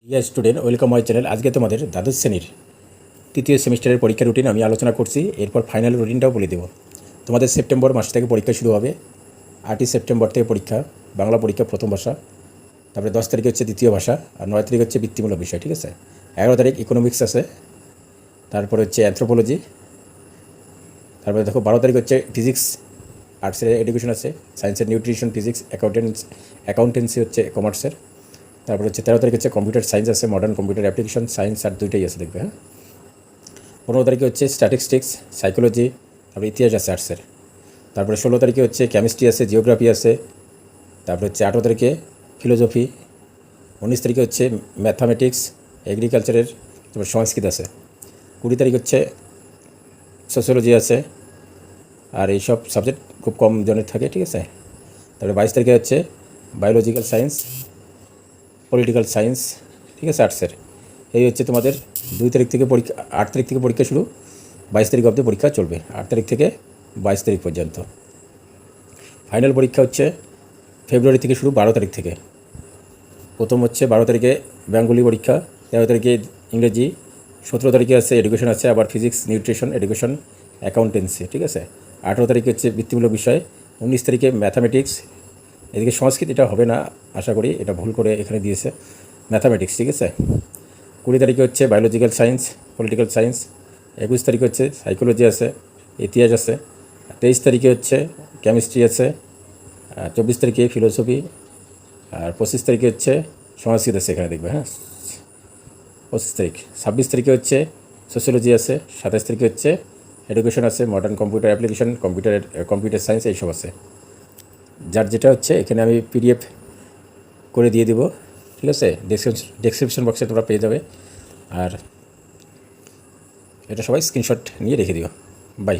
Dear student, welcome my channel. আজকে তোমাদের দ্বাদশ শ্রেণীর তৃতীয় সেমিস্টারের পরীক্ষা রুটিন আমি আলোচনা করছি। এরপর ফাইনাল রুটিনটাও বলে দেবো। তোমাদের সেপ্টেম্বর মাস থেকে পরীক্ষা শুরু হবে। 8ই সেপ্টেম্বর থেকে পরীক্ষা, বাংলা পরীক্ষা প্রথম ভাষা। তারপরে 10 তারিখে হচ্ছে দ্বিতীয় ভাষা, আর 9 তারিখ হচ্ছে বৃত্তিমূলক বিষয়। ঠিক আছে, 11 তারিখ ইকোনমিক্স আছে, তারপরে হচ্ছে অ্যানথ্রোপোলজি। তারপরে দেখো 12 তারিখ হচ্ছে ফিজিক্স, আর্টসের এডুকেশন আছে, সায়েন্সের নিউট্রিশন, ফিজিক্স, অ্যাকাউন্টেন্সি হচ্ছে কমার্সের। তারপর হচ্ছে 13 তারিখ হচ্ছে কম্পিউটার সায়েন্স আছে, মডার্ন কম্পিউটার অ্যাপ্লিকেশন সায়েন্স, আর দুইটাই আছে দেখবে। হ্যাঁ, 15 তারিখে হচ্ছে স্ট্যাটিস্টিক্স, সাইকোলজি, তারপরে ইতিহাস আছে আর্টসের। তারপরে 16 তারিখে হচ্ছে কেমিস্ট্রি আছে, জিওগ্রাফি আছে। তারপরে হচ্ছে 18 তারিখে ফিলোসফি। 19 তারিখে হচ্ছে ম্যাথামেটিক্স, এগ্রিকালচারের, তারপর সংস্কৃত আছে। 20 তারিখ হচ্ছে সোশিওলজি আছে। আর এইসব সাবজেক্ট খুব কম জনের থাকে। ঠিক আছে, তারপরে 22 তারিখে হচ্ছে বায়োলজিক্যাল সায়েন্স, পলিটিক্যাল সায়েন্স। ঠিক আছে, আর্টসের। এই হচ্ছে তোমাদের 2 তারিখ থেকে পরীক্ষা, 8 তারিখ থেকে পরীক্ষা শুরু, 22 তারিখ অবধি পরীক্ষা চলবে, 8 তারিখ থেকে 22 তারিখ পর্যন্ত। ফাইনাল পরীক্ষা হচ্ছে ফেব্রুয়ারি থেকে শুরু, 12 তারিখ থেকে। প্রথম হচ্ছে 12 তারিখে বেঙ্গলি পরীক্ষা, 13 তারিখে ইংরেজি, 17 তারিখে আছে এডুকেশন আছে, আবার ফিজিক্স, নিউট্রিশন, এডুকেশন, অ্যাকাউন্টেন্সি। ঠিক আছে, 18 তারিখে হচ্ছে বৃত্তিমূলক বিষয়, 19 তারিখে ম্যাথামেটিক্স। এদিকে সংস্কৃত, এটা হবে না আশা করি, এটা ভুল করে এখানে দিয়েছে, ম্যাথামেটিক্স। ঠিক আছে, 20 তারিখে হচ্ছে বায়োলজিক্যাল সায়েন্স, পলিটিক্যাল সায়েন্স। 21 তারিখে হচ্ছে সাইকোলজি আছে, ইতিহাস আছে। 23 তারিখে হচ্ছে কেমিস্ট্রি আছে, 24 তারিখে ফিলোসফি, আর 25 তারিখে হচ্ছে সংস্কৃত আছে এখানে দেখবে। হ্যাঁ, 25 তারিখ। 26 তারিখে হচ্ছে সোশিওলজি আছে, 27 তারিখে হচ্ছে এডুকেশন আছে, modern computer application, computer science, এইসব আছে। যার যেটা হচ্ছে এখানে আমি পিডিএফ করে দিয়ে দিব। ঠিক আছে, ডেসক্রিপশন বক্সে তোমরা পেয়ে যাবে। আর এটা সবাই স্ক্রিনশট নিয়ে রেখে দিও। বাই।